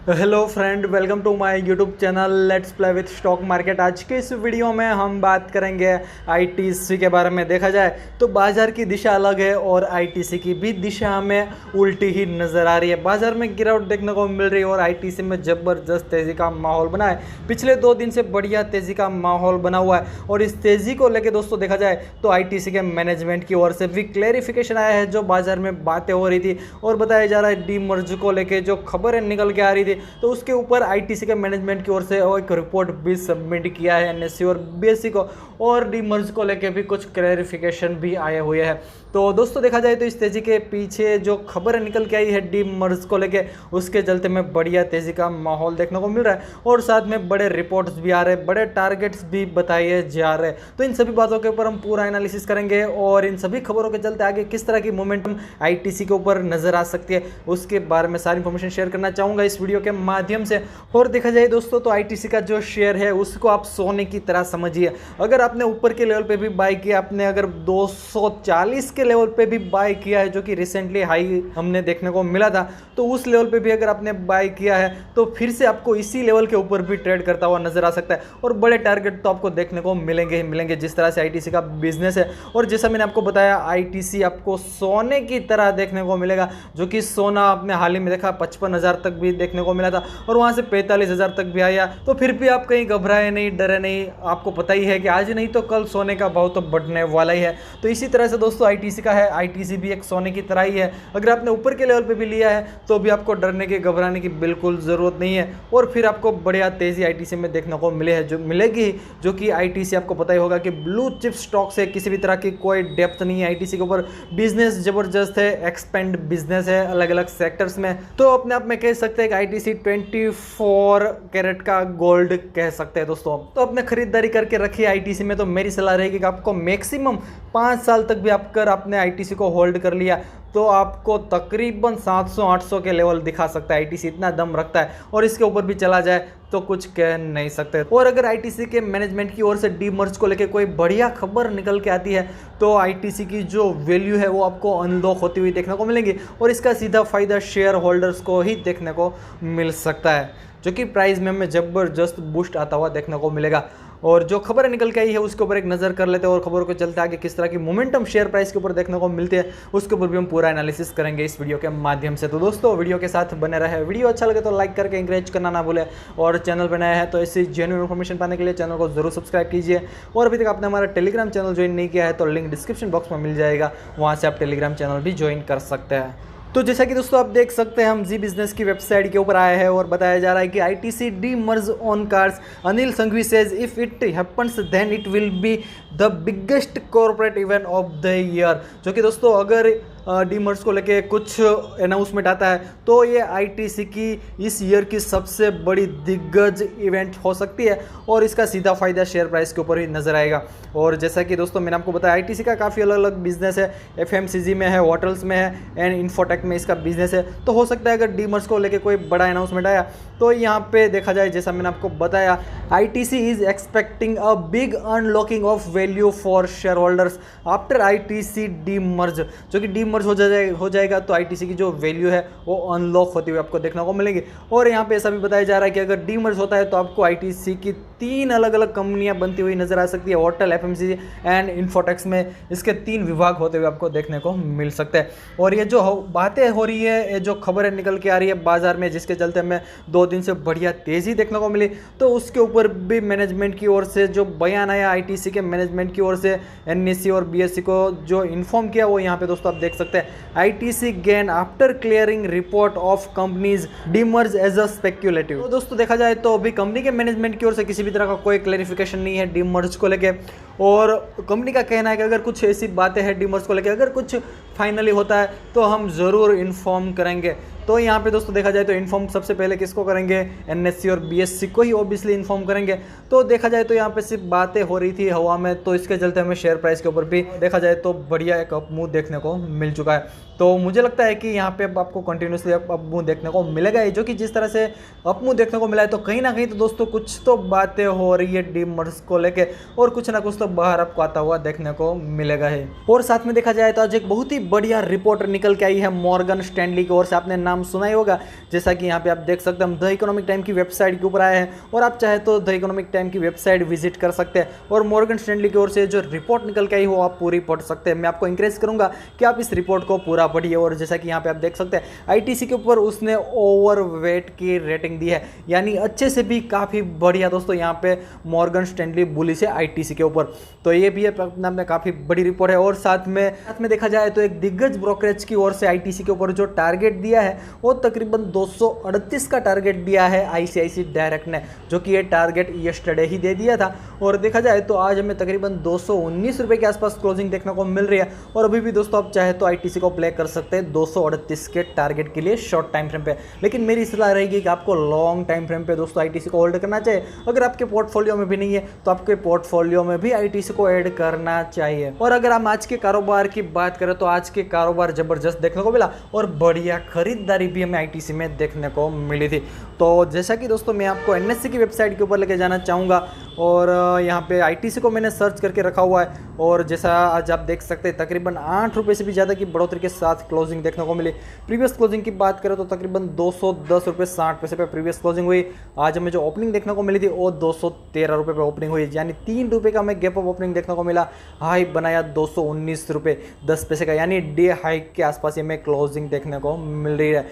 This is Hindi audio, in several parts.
Hello friend, welcome to my YouTube channel let's play with stock market. आज के इस वीडियो में हम बात करेंगे आईटीसी के बारे में। देखा जाए तो बाजार की दिशा अलग है और आईटीसी की भी दिशा हमें उल्टी ही नजर आ रही है। बाजार में गिरावट देखने को मिल रही है और आईटीसी में जबरदस्त तेजी का माहौल बना है। पिछले 2 दिन से बढ़िया तेजी का माहौल बना हुआ है और इस तेजी को लेकर दोस्तों देखा जाए तो आईटीसी के मैनेजमेंट की ओर से भी क्लैरिफिकेशन आया है। जो बाजार में बातें हो रही थी और बताया जा रहा है डीमर्ज को लेकर जो खबरें निकल के आ रही थी, तो उसके ऊपर आईटीसी के मैनेजमेंट की ओर से एक रिपोर्ट भी सबमिट किया है एनएससी और बीएससी को, और डीमर्ज को लेके भी कुछ क्लैरिफिकेशन भी आए हुए हैं। तो दोस्तों देखा जाए तो इस तेजी के पीछे जो खबरें निकल के आई है डीमर्ज को लेके, उसके चलते में बढ़िया तेजी का माहौल देखने को मिल रहा है और साथ में बड़े रिपोर्ट्स भी आ रहे हैं, बड़े टारगेट्स भी बताए जा रहे हैं। तो इन सभी बातों के ऊपर हम पूरा एनालिसिस करेंगे और इन सभी खबरों के चलते आगे किस तरह की मोमेंटम आईटीसी के ऊपर नजर आ सकती है उसके बारे में सारी इंफॉर्मेशन शेयर करना चाहूंगा इस वीडियो के माध्यम से। और देखा जाए दोस्तों तो आईटीसी का जो शेयर है उसको आप सोने की तरह समझिए। अगर आपने ऊपर के लेवल पे भी बाय किया, आपने अगर 240 के लेवल पे भी बाय किया है जो कि रिसेंटली हाई हमने देखने को मिला था, तो उस लेवल पे भी अगर आपने बाय किया है तो फिर से आपको इसी लेवल के ऊपर भी ट्रेड करता हुआ नजर आ सकता है और बड़े टारगेट तो आपको देखने को मिलेंगे ही मिलेंगे जिस तरह से आईटीसी का बिजनेस है। और जैसा मैंने आपको बताया आईटीसी आपको सोने की तरह देखने को मिलेगा, जो कि सोना आपने हाल ही में देखा 55,000 तक भी देखने को मिला था और वहां से 45,000 तक भी आया। तो फिर भी आप कहीं घबराए नहीं, डरे नहीं। आपको पता ही है कि आज नहीं तो कल सोने का भाव तो बढ़ने वाला ही है। तो इसी तरह से दोस्तों आईटीसी का है, आईटीसी भी एक सोने की तरह ही है। अगर आपने ऊपर के लेवल पे भी लिया है तो भी आपको डरने की, घबराने की बिल्कुल जरूरत नहीं है और फिर आपको बढ़िया तेजी आईटीसी में देखने को मिलेगी, जो कि आईटीसी आपको पता ही होगा कि ब्लू चिप स्टॉक से किसी भी तरह की कोई डेप्थ नहीं है। आईटीसी के ऊपर बिजनेस जबरदस्त है, एक्सपेंड बिजनेस है अलग अलग सेक्टर्स में। तो अपने आप में कह सकते हैं कि आईटीसी 24 कैरेट का गोल्ड कह सकते हैं दोस्तों। तो अपने खरीदारी करके रखिए आईटीसी में। तो मेरी सलाह रहेगी कि आपको मैक्सिमम 5 साल तक भी अगर आपने आईटीसी को होल्ड कर लिया तो आपको तकरीबन 700-800 के लेवल दिखा सकता है। आईटीसी इतना दम रखता है और इसके ऊपर भी चला जाए तो कुछ कह नहीं सकते। और अगर आईटीसी के मैनेजमेंट की ओर से डीमर्ज को लेकर कोई बढ़िया खबर निकल के आती है तो आईटीसी की जो वैल्यू है वो आपको अनलॉक होती हुई देखने को मिलेगी और इसका सीधा फायदा शेयर होल्डर्स को ही देखने को मिल सकता है, जो कि प्राइस में हमें जबरदस्त बूस्ट आता हुआ देखने को मिलेगा। और जो खबरें निकल के आई है उसके ऊपर एक नज़र कर लेते हैं और खबरों को चलते आगे किस तरह की मोमेंटम शेयर प्राइस के ऊपर देखने को मिलती है उसके ऊपर भी हम पूरा एनालिसिस करेंगे इस वीडियो के माध्यम से। तो दोस्तों वीडियो के साथ बने रहे। वीडियो अच्छा लगे तो लाइक करके एंकरेज करना ना भूले और चैनल पर नया है तो ऐसी जेन्युइन इन्फॉर्मेशन पाने के लिए चैनल को जरूर सब्सक्राइब कीजिए। और अभी तक आपने हमारा टेलीग्राम चैनल ज्वाइन नहीं किया है तो लिंक डिस्क्रिप्शन बॉक्स में मिल जाएगा, वहाँ से आप टेलीग्राम चैनल भी ज्वाइन कर सकते हैं। तो जैसा कि दोस्तों आप देख सकते हैं हम जी बिजनेस की वेबसाइट के ऊपर आए हैं और बताया जा रहा है कि ITC demerge on cards. Anil Sanghvi says if it happens then it will be the biggest corporate event of the year. जो कि दोस्तों अगर डीमर्ज को लेके कुछ अनाउंसमेंट आता है तो ये आईटीसी की इस ईयर की सबसे बड़ी दिग्गज इवेंट हो सकती है और इसका सीधा फायदा शेयर प्राइस के ऊपर ही नजर आएगा। और जैसा कि दोस्तों मैंने आपको बताया आईटीसी का काफ़ी अलग अलग बिजनेस है, एफएमसीजी में है, होटल्स में है एंड इन्फोटेक में इसका बिजनेस है। तो हो सकता है अगर डीमर्ज को लेके कोई बड़ा अनाउंसमेंट आया तो यहाँ पे देखा जाए जैसा मैंने आपको बताया ITC is expecting a big unlocking of value for share holders after ITC demerge. जो कि डीमर्ज हो जाएगा तो आईटीसी की जो वैल्यू है वो अनलॉक होती हुई आपको देखने को मिलेगी। और यहाँ पे ऐसा भी बताया जा रहा है कि अगर डीमर्ज होता है तो आपको आईटीसी की 3 अलग अलग कंपनियां बनती हुई नजर आ सकती है। होटल, एफएमसीजी एंड इन्फोटेक्स में इसके 3 विभाग होते हुए आपको देखने को मिल सकते हैं। और ये जो बातें हो रही है, ये जो खबरें निकल के आ रही है बाजार में जिसके चलते हमें 2 दिन से बढ़िया तेजी देखने को मिली, तो उसके ऊपर भी मैनेजमेंट की ओर से जो बयान आया आईटीसी के मैनेजमेंट की ओर से एनएससी और बीएससी को जो इन्फॉर्म किया वो यहाँ पे दोस्तों आप देख सकते हैं। ITC gain after clearing report of companies demerge as a speculative. तो दोस्तों देखा जाए तो अभी कंपनी के मैनेजमेंट की ओर से किसी भी तरह का कोई क्लैरिफिकेशन नहीं है डीमर्ज को लेके और कंपनी का कहना है कि अगर कुछ ऐसी बातें हैं डीमर्ज को लेके, अगर कुछ फाइनली होता है तो हम ज़रूर इन्फॉर्म करेंगे। तो यहाँ पे दोस्तों देखा जाए तो इन्फॉर्म सबसे पहले किसको करेंगे, एनएससी और बीएससी को ही ऑब्वियसली इन्फॉर्म करेंगे। तो देखा जाए तो यहाँ पे सिर्फ बातें हो रही थी हवा में, तो इसके चलते हमें शेयर प्राइस के ऊपर भी देखा जाए तो बढ़िया एक अप मूव देखने को मिल चुका है। तो मुझे लगता है कि यहाँ पे आपको कंटिन्यूसली अप मूव देखने को मिलेगा ही, जो कि जिस तरह से अप मूव देखने को मिला है तो कहीं ना कहीं तो दोस्तों कुछ तो बातें हो रही है डीमर्ज को लेके और कुछ ना कुछ तो बाहर आपको आता हुआ देखने को मिलेगा ही। और साथ में देखा जाए तो आज एक बहुत ही बढ़िया रिपोर्ट निकल के आई है मॉर्गन स्टैनली की ओर से। आपने नाम नाम सुना ही होगा। जैसा कि यहाँ पे आप देख सकते हैं, हम द इकोनॉमिक टाइम की वेबसाइट के ऊपर आए हैं और आप चाहे तो द इकोनॉमिक टाइम की वेबसाइट विजिट कर सकते हैं और मॉर्गन स्टैनली की ओर से जो रिपोर्ट निकल के आई हो आप पूरी पढ़ सकते हैं। मैं आपको इंकरेज करूंगा कि आप इस रिपोर्ट को पूरा पढ़िए। और जैसा कि यहाँ पे आप देख सकते हैं, आईटीसी के ऊपर उसने ओवरवेट की रेटिंग दी है, यानी अच्छे से भी काफ़ी बढ़िया दोस्तों यहाँ पे मॉर्गन स्टैनली बुलिश है आईटीसी के ऊपर। तो ये भी अपना में काफ़ी बड़ी रिपोर्ट है। और साथ में देखा जाए तो एक दिग्गज ब्रोकरेज की ओर से आईटीसी के ऊपर जो टारगेट दिया है वो तकरीबन 238 का टारगेट दिया है आईसीआईसी डायरेक्ट ने, जो कि ये टारगेट यस्टरडे ही दे दिया था। और देखा जाए तो आज हमें तकरीबन 219 रुपये के आसपास क्लोजिंग देखने को मिल रही है। और अभी भी दोस्तों आप चाहे तो आईटीसी को प्ले कर सकते हैं 238 के टारगेट के लिए शॉर्ट टाइम फ्रेम पे, लेकिन मेरी सलाह रहेगी कि आपको लॉन्ग टाइम फ्रेम पे दोस्तों आईटीसी को होल्ड करना चाहिए। अगर आपके पोर्टफोलियो में भी नहीं है तो आपके पोर्टफोलियो में भी आईटीसी को ऐड करना चाहिए। और अगर हम आज के कारोबार की बात करें तो आज के कारोबार जबरदस्त देखने को मिला और बढ़िया खरीदारी भी हमें आईटीसी में देखने को मिली थी। तो जैसा कि दोस्तों मैं आपको एनएससी की वेबसाइट के ऊपर लेके जाना चाहूँगा और यहाँ पे आईटीसी को मैंने सर्च करके रखा हुआ है और जैसा आज आप देख सकते हैं तकरीबन 8 रुपये से भी ज़्यादा की बढ़ोतरी के साथ क्लोजिंग देखने को मिली। प्रीवियस क्लोजिंग की बात करें तो तकरीबन 210 रुपये 60 पैसे पे प्रीवियस क्लोजिंग हुई। आज हमें जो ओपनिंग देखने को मिली थी वो 213 रुपये पे ओपनिंग हुई, यानी 3 रुपये का हमें गैप ऑफ ओपनिंग देखने को मिला। हाई बनाया 219 रुपये 10 पैसे का, यानी डे हाई के आसपास ये हमें क्लोजिंग देखने को मिल रही है।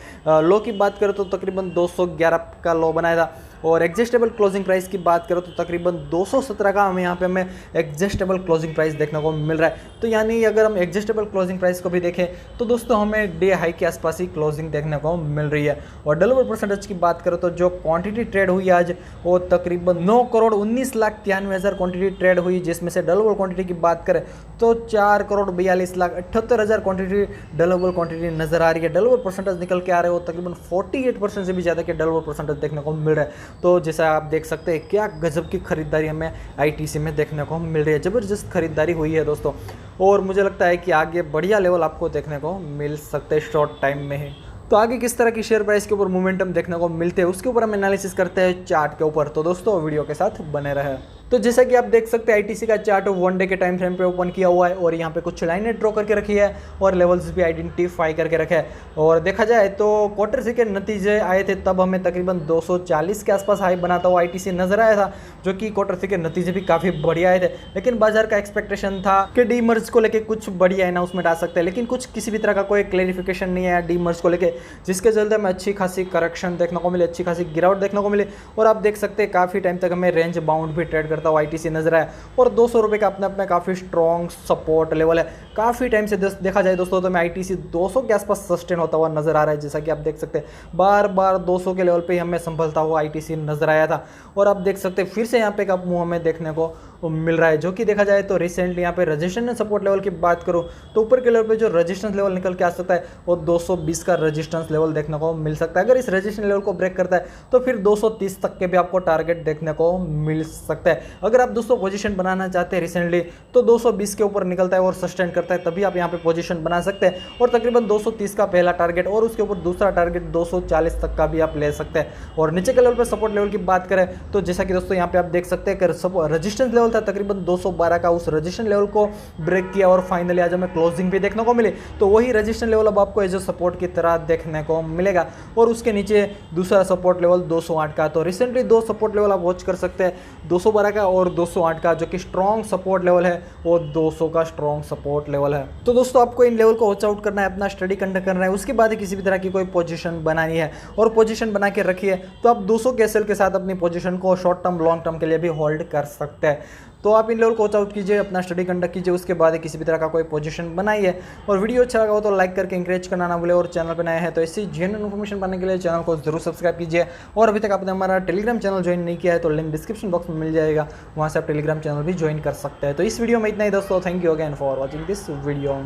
लो की बात करें तो तकरीबन 211 का लो बनाया था और एडजस्टेबल क्लोजिंग प्राइस की बात करो तो तकरीबन 217 का हमें एडजस्टेबल क्लोजिंग प्राइस देखने को मिल रहा है। तो यानी अगर हम एडजस्टेबल क्लोजिंग प्राइस को भी देखें तो दोस्तों हमें डे हाई के आसपास ही क्लोजिंग देखने को मिल रही है। और डल ओवर परसेंटेज की बात करो तो जो क्वांटिटी ट्रेड हुई आज वो तकरीबन 9,19,93,000 क्वांटिटी ट्रेड हुई, जिसमें से डल ओवर क्वांटिटी की बात करें तो 4,42,78,000 क्वांटिटी डल ओवर क्वांटिटी नजर आ रही है। डल ओवर परसेंटेज निकल के आ रहे हो तकरीबन 48% से भी ज़्यादा के डल ओवर परसेंटेज देखने को मिल रहा है। तो जैसा आप देख सकते हैं क्या गजब की खरीदारी हमें आईटीसी में देखने को मिल रही है, ज़बरदस्त खरीदारी हुई है दोस्तों। और मुझे लगता है कि आगे बढ़िया लेवल आपको देखने को मिल सकते हैं शॉर्ट टाइम में ही। तो आगे किस तरह की शेयर प्राइस के ऊपर मोमेंटम देखने को मिलते हैं उसके ऊपर हम एनालिसिस करते हैं चार्ट के ऊपर। तो दोस्तों वीडियो के साथ बने रहे। तो जैसा कि आप देख सकते हैं आईटीसी का चार्ट 1 डे के टाइम फ्रेम पे ओपन किया हुआ है और यहाँ पे कुछ लाइनें ड्रॉ करके रखी है और लेवल्स भी आइडेंटिफाई करके रखे हैं। और देखा जाए तो क्वार्टर से के नतीजे आए थे तब हमें तकरीबन 240 के आसपास हाई बनाता हुआ आईटीसी नजर आया था, जो कि क्वार्टर से के नतीजे भी काफ़ी बढ़िया आए थे। लेकिन बाजार का एक्सपेक्टेशन था कि डीमर्ज को लेकर कुछ बढ़िया अनाउंसमेंट आ सकते हैं, लेकिन कुछ किसी भी तरह का कोई क्लैरिफिकेशन नहीं आया डीमर्ज को लेकर, जिसके चलते हमें अच्छी खासी करेक्शन देखने को मिली, अच्छी खासी गिरावट देखने को मिली। और आप देख सकते हैं काफ़ी टाइम तक हमें रेंज बाउंड भी ट्रेड करता हुआ आईटीसी नजर है और 200 रुपये का अपने आप काफ़ी स्ट्रॉन्ग सपोर्ट लेवल है। काफ़ी टाइम से देखा जाए दोस्तों तो मैं आईटीसी 200 के आसपास सस्टेन होता हुआ नजर आ रहा है। जैसा कि आप देख सकते हैं बार बार 200 के लेवल पे ही हमें संभलता हुआ आईटीसी नजर आया था और आप देख सकते हैं फिर से यहाँ पे का मुंह हमें देखने को मिल रहा है, जो कि देखा जाए तो रिसेंटली यहाँ पे रेजिस्टेंस सपोर्ट लेवल की बात करूँ तो ऊपर के लेवल पे जो रेजिस्टेंस लेवल निकल के आ सकता है वो 220 का रेजिस्टेंस लेवल देखने को मिल सकता है। अगर इस रेजिस्टेंस लेवल को ब्रेक करता है तो फिर 230 तक के भी आपको टारगेट देखने को मिल सकता है। अगर आप दोस्तों पोजीशन बनाना चाहते हैं रिसेंटली तो 220 के ऊपर निकलता है और सस्टेन करता है, तभी आप यहाँ पे पोजीशन बना सकते हैं। और तकरीबन 230 का पहला टारगेट और उसके ऊपर दूसरा टारगेट 240 तक का भी आप ले सकते हैं। और नीचे के लेवल पे सपोर्ट लेवल की बात करें तो जैसा कि दोस्तों यहाँ पे आप देख सकते हैं कि रेजिस्टेंस लेवल था तकरीबन 212 का, उस रेजिस्टेंस लेवल को ब्रेक किया और फाइनली आज हमें क्लोजिंग भी देखने को मिली। तो वही रेजिस्टेंस लेवल अब आपको एज ए सपोर्ट की तरह देखने को मिलेगा। और उसके नीचे दूसरा सपोर्ट लेवल 208 का, तो रिसेंटली दो सपोर्ट लेवल आप वॉच कर सकते हैं, 212 का और 208 का, जो कि स्ट्रॉन्ग सपोर्ट लेवल है और 200 का स्ट्रॉन्ग सपोर्ट लेवल है। तो दोस्तों आपको इन लेवल को वॉच आउट करना है, अपना स्टडी कंडक्ट करना है, उसके बाद ही किसी भी तरह की कोई पोजीशन बनानी है और पोजीशन बना के रखी है तो आप 200 के एसएल के साथ अपनी पोजीशन को शॉर्ट टर्म लॉन्ग टर्म के लिए भी होल्ड कर सकते हैं। तो आप इन लेवल को वॉच आउट कीजिए, अपना स्टडी कंडक्ट कीजिए, उसके बाद ही किसी भी तरह का कोई पोजीशन बनाइए। और वीडियो अच्छा लगा हो तो लाइक करके इंकरेज करना ना भूले और चैनल पर नए हैं तो ऐसी जेन्युइन इन्फॉर्मेशन पाने के लिए चैनल को जरूर सब्सक्राइब कीजिए। और अभी तक आपने हमारा टेलीग्राम चैनल ज्वाइन नहीं किया है तो लिंक डिस्क्रिप्शन बॉक्स में मिल जाएगा, वहाँ से आप टेलीग्राम चैनल भी ज्वाइन कर सकते हैं। तो इस वीडियो में इतना ही दोस्तों, thank you again for watching this video.